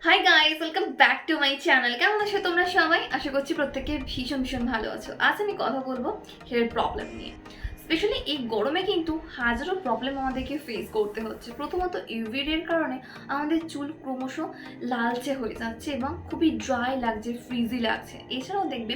Hi guys, welcome back to my channel. কেমন আছো তোমরা সবাই? আশা করছি প্রত্যেকে ভীষণ ভীষণ ভালো আছো। আজ আমি কথা বলবো হেয়ার প্রবলেম নিয়ে। স্পেশালি এই গরমে কিন্তু হাজারো প্রবলেম আমাদেরকে ফেস করতে হচ্ছে। প্রথমত ইউভি রের কারণে আমাদের চুল ক্রমশ লালচে হয়ে যাচ্ছে এবং খুবই ড্রাই লাগছে, ফ্রিজি লাগছে। এছাড়াও দেখবে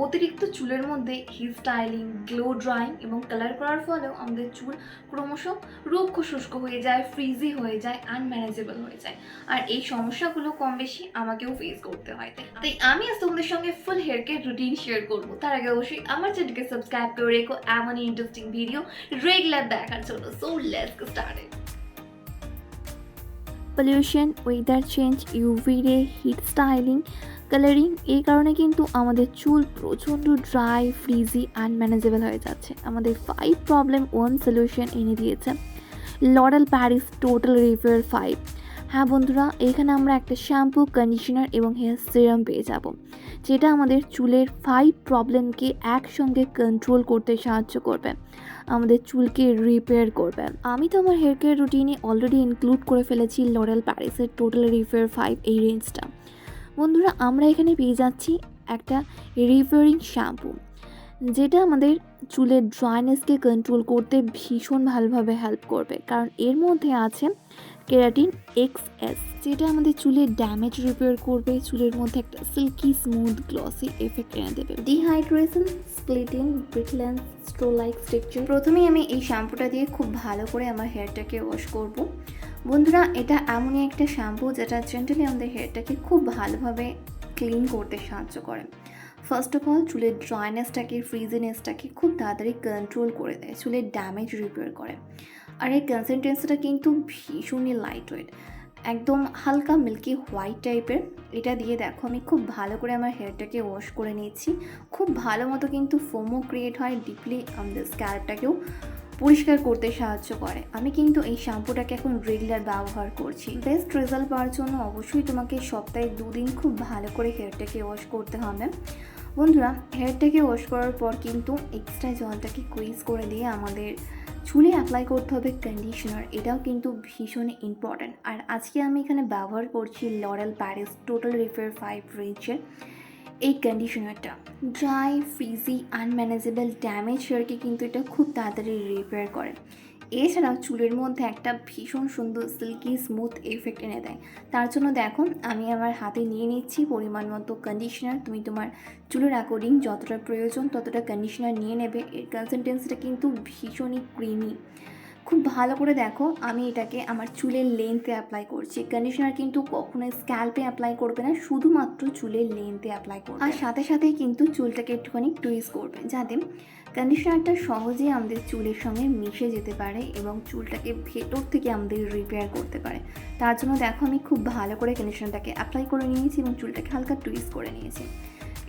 অতিরিক্ত চুলের মধ্যে হেয়ার স্টাইলিং, গ্লো ড্রাইং এবং কালার করার ফলেও আমাদের চুল ক্রমশ রুক্ষ শুষ্ক হয়ে যায়, ফ্রিজি হয়ে যায়, আনম্যানেজেবল হয়ে যায়। আর এই সমস্যাগুলো কম বেশি আমাকেও ফেস করতে হয়। তাই আমি আজ তোমাদের সঙ্গে ফুল হেয়ার কেয়ার রুটিন শেয়ার করবো। তার আগে অবশ্যই আমার চ্যানেলকে সাবস্ক্রাইব করে রেখো এমন ইন্টারেস্টিং ভিডিও রেগুলার দেখার জন্য। So let's get started. Pollution, weather change, UV রে, হিট স্টাইলিং, কালারিং, এই কারণে কিন্তু আমাদের চুল প্রচণ্ড ড্রাই, ফ্রিজি, আনম্যানেজেবল হয়ে যাচ্ছে। আমাদের 5 প্রবলেম 1 সলিউশন এনে দিয়েছে লরেল প্যারিস টোটাল রিপেয়ার 5। হ্যাঁ বন্ধুরা, এখানে আমরা একটা শ্যাম্পু, কন্ডিশনার এবং হেয়ার সিরাম পেয়ে যাব, যেটা আমাদের চুলের 5 প্রবলেমকে একসঙ্গে কন্ট্রোল করতে সাহায্য করবে, আমাদের চুলকে রিপেয়ার করবে। আমি তো আমার হেয়ার কেয়ার রুটিনে অলরেডি ইনক্লুড করে ফেলেছি লরেল প্যারিসের টোটাল রিপেয়ার 5 এই রেঞ্জটা। বন্ধুরা, আমরা এখানে পেয়ে যাচ্ছি একটা রিপেয়ারিং শ্যাম্পু, যেটা আমাদের চুলের ড্রাইনেসকে কন্ট্রোল করতে ভীষণ ভালোভাবে হেল্প করবে, কারণ এর মধ্যে আছে কেরাটিন এক্সএস, যেটা আমাদের চুলের ড্যামেজ রিপেয়ার করবে, চুলের মধ্যে একটা সিল্কি স্মুথ গ্লসি এফেক্ট এনে দেবে। Dehydration, splitting, brittleness, straw like structure. প্রথমেই আমি এই শ্যাম্পুটা দিয়ে খুব ভালো করে আমার হেয়ারটাকে ওয়াশ করব। বন্ধুরা, এটা এমনই একটা শ্যাম্পু যেটা জেন্টালি আমাদের হেয়ারটাকে খুব ভালোভাবে ক্লিন করতে সাহায্য করে। ফার্স্ট অফ অল চুলের ড্রাইনেসটাকে, ফ্রিজিনেসটাকে খুব তাড়াতাড়ি কন্ট্রোল করে দেয়, চুলের ড্যামেজ রিপেয়ার করে। আর এই কনসিস্টেন্সিটা কিন্তু ভীষণই লাইট ওয়েট, একদম হালকা মিল্কি হোয়াইট টাইপের। এটা দিয়ে দেখো আমি খুব ভালো করে আমার হেয়ারটাকে ওয়াশ করে নিচ্ছি। খুব ভালো মতো কিন্তু ফোমও ক্রিয়েট হয়, ডিপলি আমাদের স্ক্যাল্পটাকেও পরিষ্কার করতে সাহায্য করে। আমি কিন্তু এই শ্যাম্পুটাকে এখন রেগুলার ব্যবহার করছি। বেস্ট রেজাল্ট পাওয়ার জন্য অবশ্যই তোমাকে সপ্তাহে 2 দিন খুব ভালো করে হেয়ারটাকে ওয়াশ করতে হবে। বন্ধুরা, হেয়ারটাকে ওয়াশ করার পর কিন্তু এক্সট্রা জলটাকে কুইজ করে দিয়ে আমাদের চুলে অ্যাপ্লাই করতে হবে কন্ডিশনার। এটাও কিন্তু ভীষণ ইম্পর্ট্যান্ট। আর আজকে আমি এখানে ব্যবহার করছি লরেল প্যারিস টোটাল রিপেয়ার 5 রেঞ্জের এই কন্ডিশনারটা। ড্রাই, ফ্রিজি, আনম্যানেজেবল ড্যামেজ হেয়ারকে কিন্তু এটা খুব তাড়াতাড়ি রিপেয়ার করে। এছাড়াও চুলের মধ্যে একটা ভীষণ সুন্দর সিল্কি স্মুথ এফেক্ট এনে দেয়। তার জন্য দেখো আমি আমার হাতে নিয়ে নিচ্ছি পরিমাণ মতো কন্ডিশনার। তুমি তোমার চুলের অ্যাকর্ডিং যতটা প্রয়োজন ততটা কন্ডিশনার নিয়ে নেবে। এর কনসিস্টেন্সিটা কিন্তু ভীষণই ক্রিমি। খুব ভালো করে দেখো আমি এটাকে আমার চুলের লেন্থে অ্যাপ্লাই করছি। কন্ডিশনার কিন্তু কখনোই স্ক্যাল্পে অ্যাপ্লাই করবে না, শুধুমাত্র চুলের লেন্থে অ্যাপ্লাই করবে। আর সাথে সাথেই কিন্তু চুলটাকে একটুখানি টুইস্ট করবে, যাতে কন্ডিশনারটা সহজেই আমাদের চুলের সঙ্গে মিশে যেতে পারে এবং চুলটাকে ভেতর থেকে আমাদের রিপেয়ার করতে পারে। তার জন্য দেখো আমি খুব ভালো করে কন্ডিশনারটাকে অ্যাপ্লাই করে নিয়েছি এবং চুলটাকে হালকা টুইস্ট করে নিয়েছি।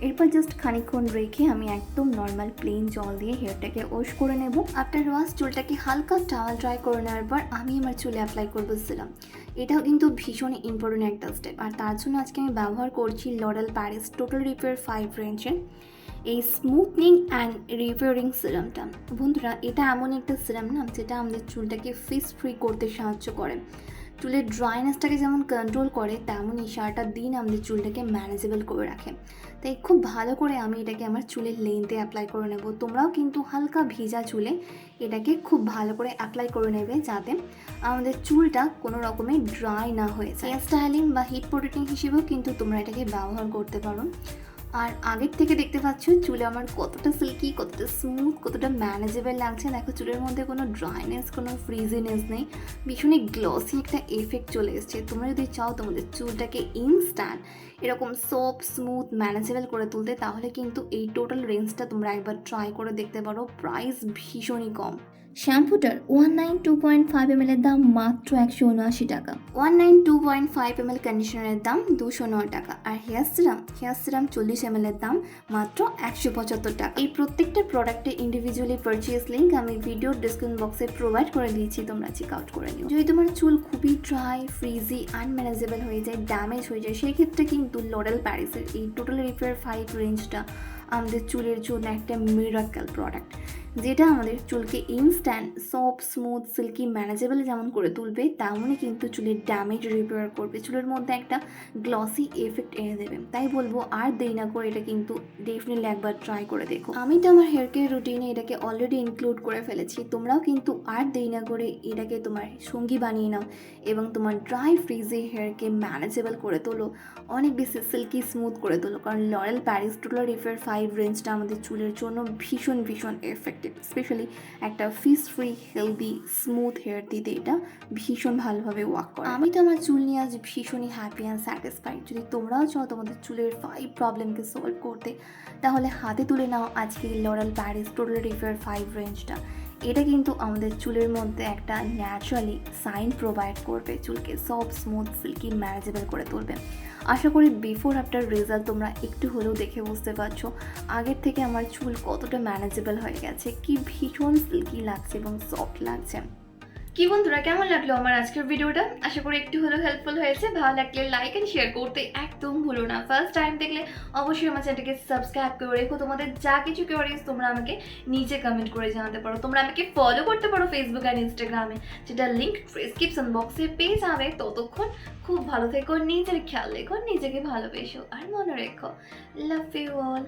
এরপর জাস্ট খানিকক্ষণ রেখে আমি একদম নর্মাল প্লেন জল দিয়ে হেয়ারটাকে ওয়াশ করে নেব। আফটার ওয়াশ চুলটাকে হালকা টাওয়াল ড্রাই করে নেওয়ার পর আমি আমার চুলে অ্যাপ্লাই করবো সিরাম। এটাও কিন্তু ভীষণ ইম্পর্টেন্ট একটা স্টেপ। আর তার জন্য আজকে আমি ব্যবহার করছি লরেল প্যারিস টোটাল রিপেয়ার 5 রেঞ্জের এই স্মুথনিং অ্যান্ড রিপেয়ারিং সিরামটা। বন্ধুরা, এটা এমন একটা সিরাম না, যেটা আমাদের চুলটাকে ফিস ফ্রি করতে সাহায্য করে। চুলের ড্রাইনেসটাকে যেমন কন্ট্রোল করে, তেমনই সারাটা দিন আমাদের চুলটাকে ম্যানেজেবল করে রাখে। তাই খুব ভালো করে আমি এটাকে আমার চুলের লেন্থে অ্যাপ্লাই করে নেব। তোমরাও কিন্তু হালকা ভিজা চুলে এটাকে খুব ভালো করে অ্যাপ্লাই করে নেবে, যাতে আমাদের চুলটা কোনো রকমে ড্রাই না হয়ে যায়। হেয়ার স্টাইলিং বা হিট প্রোটেক্টিং হিসেবেও কিন্তু তোমরা এটাকে ব্যবহার করতে পারো। আর আগের থেকে দেখতে পাচ্ছ চুলে আমার কতটা সিল্কি, কতটা স্মুথ, কতটা ম্যানেজেবল লাগছে। দেখো চুলের মধ্যে কোনো ড্রাইনেস, কোনো ফ্রিজিনেস নেই, ভীষণই গ্লসি একটা এফেক্ট চলে এসছে। তোমরা যদি চাও তোমাদের চুলটাকে ইনস্ট্যান্ট এরকম সফট, স্মুথ, ম্যানেজেবল করে তুলতে, তাহলে কিন্তু এই টোটাল রেঞ্জটা তোমরা একবার ট্রাই করে দেখতে পারো। প্রাইস ভীষণই কম। শ্যাম্পুটার 192.5 ml এর দাম মাত্র 179 টাকা। 192.5 ml কন্ডিশনারের দাম 209 টাকা। আর হেয়ার সিরাম 40 ml এর দাম মাত্র 175 টাকা। এই প্রত্যেকটা প্রোডাক্টের ইন্ডিভিজুয়ালি পারচেজ লিঙ্ক আমি ভিডিও ডিসক্রিপশন বক্সে প্রোভাইড করে দিয়েছি, তোমরা চেক আউট করে নিও। যদি তোমার চুল খুবই ড্রাই, ফ্রিজি, আনম্যানেজেবল হয়ে যায়, ড্যামেজ হয়ে যায়, সেই ক্ষেত্রে কিন্তু লরেল প্যারিসের এই টোটাল রিপেয়ার 5 রেঞ্জটা আমাদের চুলের জন্য একটা মিরাকল প্রোডাক্ট, যেটা আমাদের চুলকে instant soft smooth silky manageable যেমন করে তুলবে, তেমনই কিন্তু চুলের ড্যামেজ রিপেয়ার করবে, চুলের মধ্যে একটা গ্লসি এফেক্ট এনে দেবে। তাই বলবো আর দেরি না করে এটা কিন্তু ডেফিনেটলি একবার ট্রাই করে দেখো। আমি তো আমার হেয়ার কেয়ার রুটিনে এটাকে অলরেডি ইনক্লুড করে ফেলেছি, তোমরাও কিন্তু আর দেরি না করে এটাকে তোমার সঙ্গী বানিয়ে নাও এবং তোমার ড্রাই ফ্রিজি হেয়ারকে ম্যানেজেবল করে তোলো, অনেক বেশি সিল্কি স্মুথ করে তোলো। কারণ লরেল প্যারিস টোটাল রিফেয়ার 5 রেঞ্জটা আমাদের চুলের জন্য ভীষণ ভীষণ এফেক্টিভ, স্পেশালি একটা frizz free healthy smooth hair দিতে এটা ভীষণ ভালোভাবে ওয়ার্ক করে। আমি তো আমার চুল নিয়ে আজ ভীষণই হ্যাপি অ্যান্ড স্যাটিসফাইড। যদি তোমরাও চাও তোমাদের চুলের 5 প্রবলেমকে সলভ করতে, তাহলে হাতে তুলে নাও আজকে লরেল প্যারিস টোটাল রিফেয়ার 5 রেঞ্জটা। এটা কিন্তু আমাদের চুলের মধ্যে একটা ন্যাচারালি সাইন প্রোভাইড করবে, চুলকে সফট স্মুথ সিল্কি ম্যানেজেবল করে তুলবে। আশা করি বিফোর আফটার রেজাল্ট তোমরা একটু হলেও দেখে বুঝতে পারছো আগের থেকে আমার চুল কতটা ম্যানেজেবল হয়ে গেছে, কি ভীষণ সিল্কি লাগছে এবং সফট লাগছে। কি বন্ধুরা, কেমন লাগলো আমার আজকের ভিডিওটা? আশা করি একটু হলেও হেল্পফুল হয়েছে। ভালো লাগলে লাইক এন্ড শেয়ার করতে একদম ভুলো না। ফার্স্ট টাইম দেখলে অবশ্যই আমার চ্যানেলটাকে সাবস্ক্রাইব করে রেখো। তোমাদের যা কিছু কোয়ারিজ তোমরা আমাকে নিচে কমেন্ট করে জানাতে পারো। তোমরা আমাকে ফলো করতে পারো ফেসবুক আর ইনস্টাগ্রামে, যেটা লিঙ্ক ডিসক্রিপশন বক্সে পেয়ে যাবে। ততক্ষণ খুব ভালো থেকো, নিজের খেয়াল রেখো, নিজেকে ভালোবেসো আর মনে রেখো, লাভ ইউ অল।